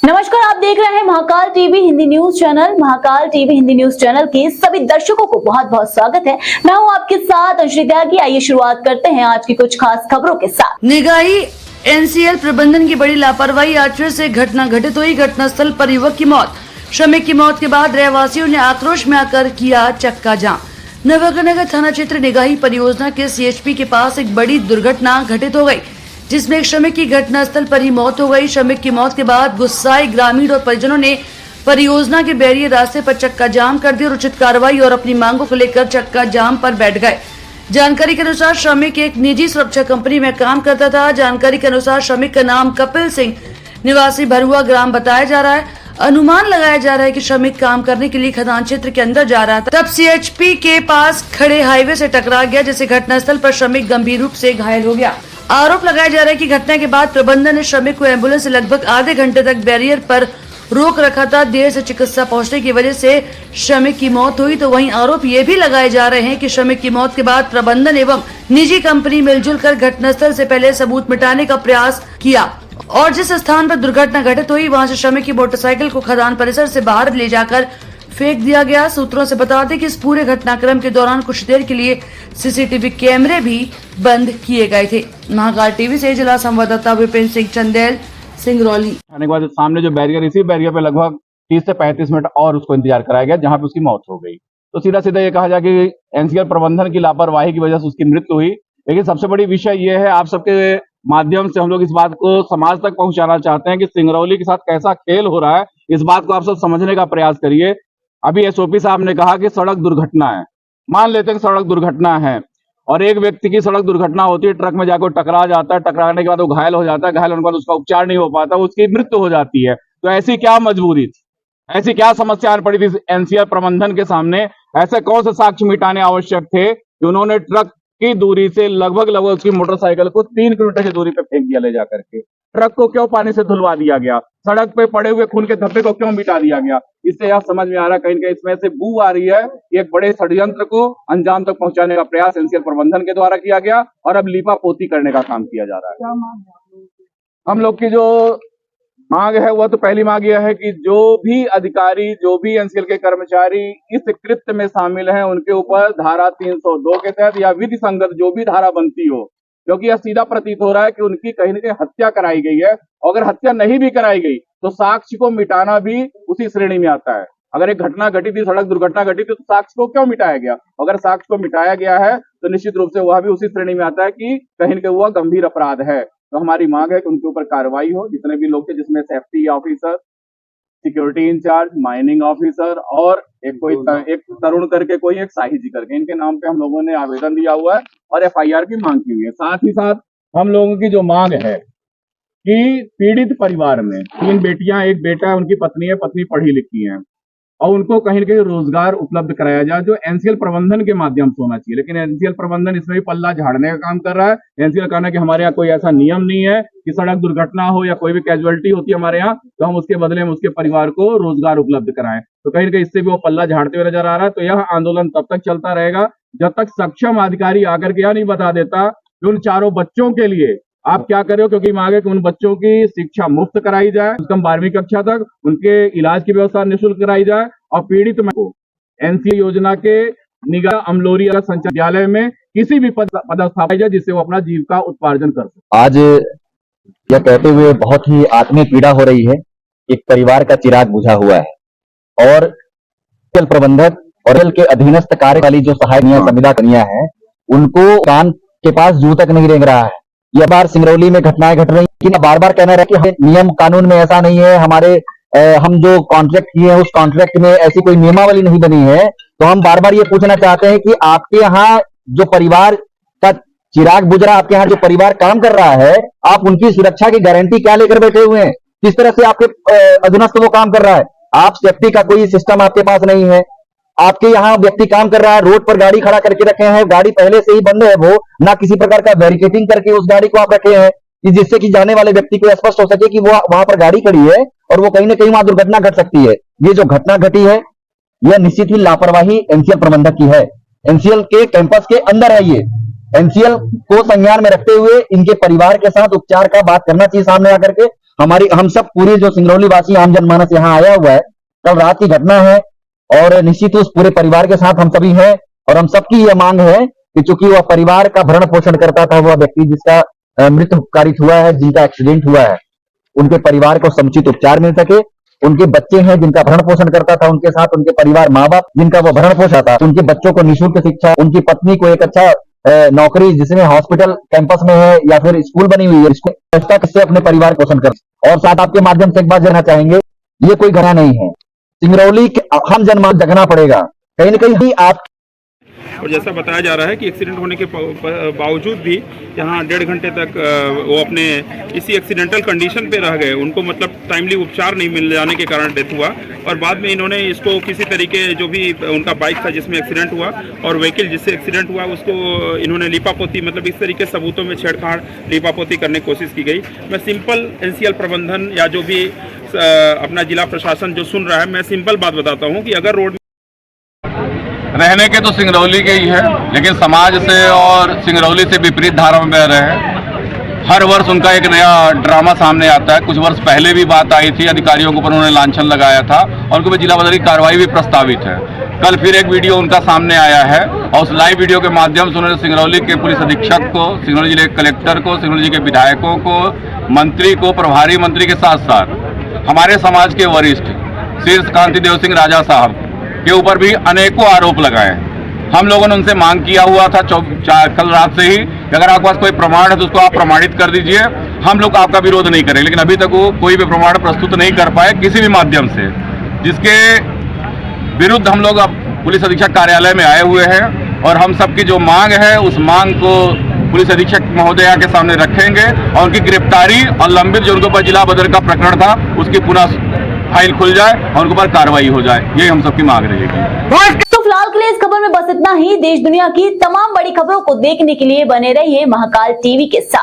नमस्कार, आप देख रहे हैं Mahakal TV Hindi news channel. Mahakal TV Hindi news channel के सभी दर्शकों को बहुत बहुत स्वागत है। मैं हूं आपके साथ अंशुल त्यागी। आइए शुरुआत करते हैं आज की कुछ खास खबरों के साथ। निगाही एनसीएल प्रबंधन की बड़ी लापरवाही, आज फिर से घटना घटित हुई। घटनास्थल पर युवक की मौत। श्रमिक की मौत के बाद रहवासियों ने आक्रोश में आकर किया चक्का जाम। नवग्रह थाना क्षेत्र निगाही परियोजना के सीएचपी के पास एक बड़ी दुर्घटना घटित हो गई, जिसमें एक श्रमिक की घटनास्थल पर ही मौत हो गई। श्रमिक की मौत के बाद गुस्साए ग्रामीण और परिजनों ने परियोजना के बैरियर रास्ते पर चक्का जाम कर दिया और उचित कार्रवाई और अपनी मांगों को लेकर चक्का जाम पर बैठ गए। जानकारी के अनुसार श्रमिक एक निजी सुरक्षा कंपनी में काम करता था। जानकारी के अनुसार श्रमिक का नाम कपिल सिंह निवासी भरुआ ग्राम बताया जा रहा है। अनुमान लगाया जा रहा है कि श्रमिक काम करने के लिए खदान क्षेत्र के अंदर जा रहा था, तब सीएचपी के पास खड़े हाईवे से टकरा गया, जिससे घटनास्थल पर श्रमिक गंभीर रूप से घायल हो गया। आरोप लगाया जा रहा है कि घटना के बाद प्रबंधन ने श्रमिक को एम्बुलेंस से लगभग आधे घंटे तक बैरियर पर रोक रखा था। देर से चिकित्सा पहुंचने की वजह से श्रमिक की मौत हुई। तो वहीं आरोप ये भी लगाए जा रहे हैं कि श्रमिक की मौत के बाद प्रबंधन एवं निजी कंपनी मिलजुल कर घटनास्थल से पहले सबूत मिटाने का प्रयास किया और जिस स्थान पर दुर्घटना घटित हुई वहां से श्रमिक की मोटरसाइकिल को खदान परिसर से बाहर ले जाकर फेंक दिया गया। सूत्रों से बता दें कि इस पूरे घटनाक्रम के दौरान कुछ देर के लिए सीसीटीवी कैमरे भी बंद किए गए थे। महाकाल टीवी से जिला संवाददाता विपिन सिंह चंदेल, सिंगरौली। आने के बाद सामने जो बैरियर, इसी बैरियर पे लगभग 30 से 35 मिनट और उसको इंतजार कराया गया, जहां पे उसकी मौत हो गई। तो सीधा सीधा ये कहा जाए कि एनसीएल प्रबंधन की लापरवाही की वजह से उसकी मृत्यु हुई। लेकिन सबसे बड़ी विषय ये है, आप सबके माध्यम से हम लोग इस बात को समाज तक पहुंचाना चाहते हैं कि सिंगरौली के साथ कैसा खेल हो रहा है। इस बात को आप सब समझने का प्रयास करिए। अभी एसओपी साहब ने कहा कि सड़क दुर्घटना है, मान लेते हैं कि सड़क दुर्घटना है और एक व्यक्ति की सड़क दुर्घटना होती है, ट्रक में जाकर टकरा जाता है, टकराने के बाद वो घायल हो जाता है, घायल होने के बाद उसका उपचार नहीं हो पाता, उसकी मृत्यु हो जाती है। तो ऐसी क्या मजबूरी थी, ऐसी क्या समस्या पड़ी थी एनसीएल प्रबंधन के सामने? ऐसे कौन से साक्ष्य मिटाने आवश्यक थे कि उन्होंने ट्रक की दूरी से लगभग उसकी मोटरसाइकिल को 3 किलोमीटर की दूरी पे फेंक दिया ले जाकर के? ट्रक को क्यों पानी से धुलवा दिया गया? सड़क पे पड़े हुए खून के धब्बे को क्यों मिटा दिया गया? इससे यह समझ में आ रहा है कहीं ना कहीं इसमें से बू आ रही है। एक बड़े षड्यंत्र को अंजाम तक पहुंचाने का प्रयास एनसीएल प्रबंधन के द्वारा किया गया और अब लीपापोती करने का काम किया जा रहा है। हम लोग की जो मांग है वह तो पहली मांग यह है कि जो भी अधिकारी, जो भी एनसीएल के कर्मचारी इस कृत्य में शामिल हैं, उनके ऊपर धारा 302 के तहत या विधि संगत जो भी धारा बनती हो, क्योंकि यह सीधा प्रतीत हो रहा है कि उनकी कहीं न कहीं हत्या कराई गई है। अगर हत्या नहीं भी कराई गई तो साक्ष्य को मिटाना भी उसी श्रेणी में आता है। अगर एक घटना घटी थी, सड़क दुर्घटना घटी थी, तो साक्ष्य को क्यों मिटाया गया? अगर साक्ष्य को मिटाया गया है तो निश्चित रूप से वह भी उसी श्रेणी में आता है कि कहीं न कहीं वह गंभीर अपराध है। तो हमारी मांग है कि उनके ऊपर कार्रवाई हो, जितने भी लोग थे, जिसमें safety officer, security in charge, mining officer और एक तरुण करके कोई एक साही जी करके, इनके नाम पे हम लोगों ने आवेदन दिया हुआ है और एफआईआर की मांग की हुई है। साथ ही साथ हम लोगों की जो मांग है कि पीड़ित परिवार में 3 बेटियां, 1 बेटा, उनकी पत्नी है, पत्नी पढ़ी लिखी है और उनको कहीं न कहीं रोजगार उपलब्ध कराया जाए, जो एनसीएल प्रबंधन के माध्यम से होना चाहिए। लेकिन एनसीएल प्रबंधन इसमें भी पल्ला झाड़ने का काम कर रहा है। एनसीएल कहना है कि हमारे यहाँ कोई ऐसा नियम नहीं है कि सड़क दुर्घटना हो या कोई भी कैजुअलिटी होती है हमारे यहाँ तो हम उसके बदले में उसके परिवार को रोजगार उपलब्ध कराएं। तो कहीं न कहीं इससे भी वो पल्ला झाड़ते हुए नजर आ रहा है। तो यह आंदोलन तब तक चलता रहेगा जब तक सक्षम अधिकारी आकर के यह नहीं बता देता कि उन 4 बच्चों के लिए आप क्या कर रहे हो, क्योंकि मांगे कि उन बच्चों की शिक्षा मुफ्त कराई जाए, कम 12वीं कक्षा तक उनके इलाज की व्यवस्था निःशुल्क कराई जाए और पीड़ित को एनसीएल योजना के निगाह अमलोरी संचालय में किसी भी पदस्थापित जाए, जिससे वो अपना जीविका उत्पादन कर सके। आज यह कहते हुए बहुत ही आत्मिक पीड़ा हो रही है। एक परिवार का चिराग बुझा हुआ है और एनसीएल प्रबंधक और के अधीनस्थ कार्य वाली जो सहायक संविदा कन्या है, उनको कान के पास जू तक नहीं रेंग रहा है। यह बार सिंगरौली में घटनाएं घट रही, लेकिन बार बार कहना रहा कि नियम कानून में ऐसा नहीं है, हमारे हम जो कॉन्ट्रैक्ट किए हैं उस कॉन्ट्रैक्ट में ऐसी कोई नियमावली नहीं बनी है। तो हम बार बार ये पूछना चाहते हैं कि आपके यहाँ जो परिवार का चिराग बुझ रहा है, आपके यहाँ जो परिवार काम कर रहा है, आप उनकी सुरक्षा की गारंटी क्या लेकर बैठे हुए हैं? किस तरह से आपके अधीनस्थ वो काम कर रहा है? आप सेफ्टी का कोई सिस्टम आपके पास नहीं है। आपके यहाँ व्यक्ति काम कर रहा है, रोड पर गाड़ी खड़ा करके रखे हैं, गाड़ी पहले से ही बंद है, वो ना किसी प्रकार का बैरिकेटिंग करके उस गाड़ी को आप रखे हैं कि जिससे कि जाने वाले व्यक्ति को स्पष्ट हो सके कि वो वहां पर गाड़ी खड़ी है और वो कहीं ना कहीं वहां दुर्घटना घट सकती है। ये जो घटना घटी है यह निश्चित ही लापरवाही एनसीएल प्रबंधक की है। एनसीएल के कैंपस के अंदर है ये। एनसीएल को संज्ञान में रखते हुए इनके परिवार के साथ उपचार का बात करना चाहिए सामने आकर के। हम सब पूरे जो सिंगरौली वासी आम जनमानस यहाँ आया हुआ है, कल रात की घटना है और निश्चित उस पूरे परिवार के साथ हम सभी हैं और हम सबकी यह मांग है कि चूंकि वह परिवार का भरण पोषण करता था, वह व्यक्ति जिसका मृत्यु कारित हुआ है, जिनका एक्सीडेंट हुआ है, उनके परिवार को समुचित उपचार मिल सके। उनके बच्चे हैं जिनका भरण पोषण करता था, उनके साथ उनके परिवार, माँ बाप जिनका वो भरण पोषण था, उनके बच्चों को निःशुल्क शिक्षा, उनकी पत्नी को एक अच्छा नौकरी जिसमें हॉस्पिटल कैंपस में है या फिर स्कूल बनी हुई है, इसको चेष्टा किससे अपने परिवार पोषण कर। और साथ आपके माध्यम से एक बात जानना चाहेंगे, ये कोई घटना नहीं है, सिंगरौली हम जनमानस जगना पड़ेगा, कहीं न कहीं आप। और जैसा बताया जा रहा है कि एक्सीडेंट होने के बावजूद भी यहाँ 1.5 घंटे तक वो अपने इसी एक्सीडेंटल कंडीशन पे रह गए, उनको मतलब टाइमली उपचार नहीं मिल जाने के कारण डेथ हुआ। और बाद में इन्होंने इसको किसी तरीके, जो भी उनका बाइक था जिसमें एक्सीडेंट हुआ और व्हीकल जिससे एक्सीडेंट हुआ, उसको इन्होंने लीपापोती, मतलब इस तरीके सबूतों में छेड़छाड़ लीपापोती करने की कोशिश की गई। मैं सिंपल एनसीएल प्रबंधन या जो भी अपना जिला प्रशासन जो सुन रहा है, मैं सिंपल बात बताता हूँ कि अगर रोड रहने के तो सिंगरौली के ही है, लेकिन समाज से और सिंगरौली से विपरीत धारा में बह रहे हैं। हर वर्ष उनका एक नया ड्रामा सामने आता है। कुछ वर्ष पहले भी बात आई थी, अधिकारियों के ऊपर उन्होंने लांछन लगाया था और उनके ऊपर जिला बदली कार्रवाई भी प्रस्तावित है। कल फिर एक वीडियो उनका सामने आया है और उस लाइव वीडियो के माध्यम से उन्होंने सिंगरौली के पुलिस अधीक्षक को, सिंगरौली जिले के कलेक्टर को, सिंगरौली जिले के विधायकों को, मंत्री को, प्रभारी मंत्री के साथ साथ हमारे समाज के वरिष्ठ शीर्ष कांति देव सिंह राजा साहब के ऊपर भी अनेकों आरोप लगाए। हम लोगों ने उनसे मांग किया हुआ था कल रात से ही कि अगर आपके पास कोई प्रमाण है तो उसको आप प्रमाणित कर दीजिए, हम लोग आपका विरोध नहीं करें। लेकिन अभी तक वो कोई भी प्रमाण प्रस्तुत नहीं कर पाए किसी भी माध्यम से, जिसके विरुद्ध हम लोग अब पुलिस अधीक्षक कार्यालय में आए हुए हैं और हम सबकी जो मांग है उस मांग को पुलिस अधीक्षक महोदया के सामने रखेंगे और उनकी गिरफ्तारी और लंबित जो उनके ऊपर जिला बदर का प्रकरण था उसकी पुनः फाइल खुल जाए और उनके ऊपर कार्रवाई हो जाए, यही हम सबकी मांग रहेगी। तो फिलहाल के लिए इस खबर में बस इतना ही। देश दुनिया की तमाम बड़ी खबरों को देखने के लिए बने रहिए महाकाल टीवी के साथ।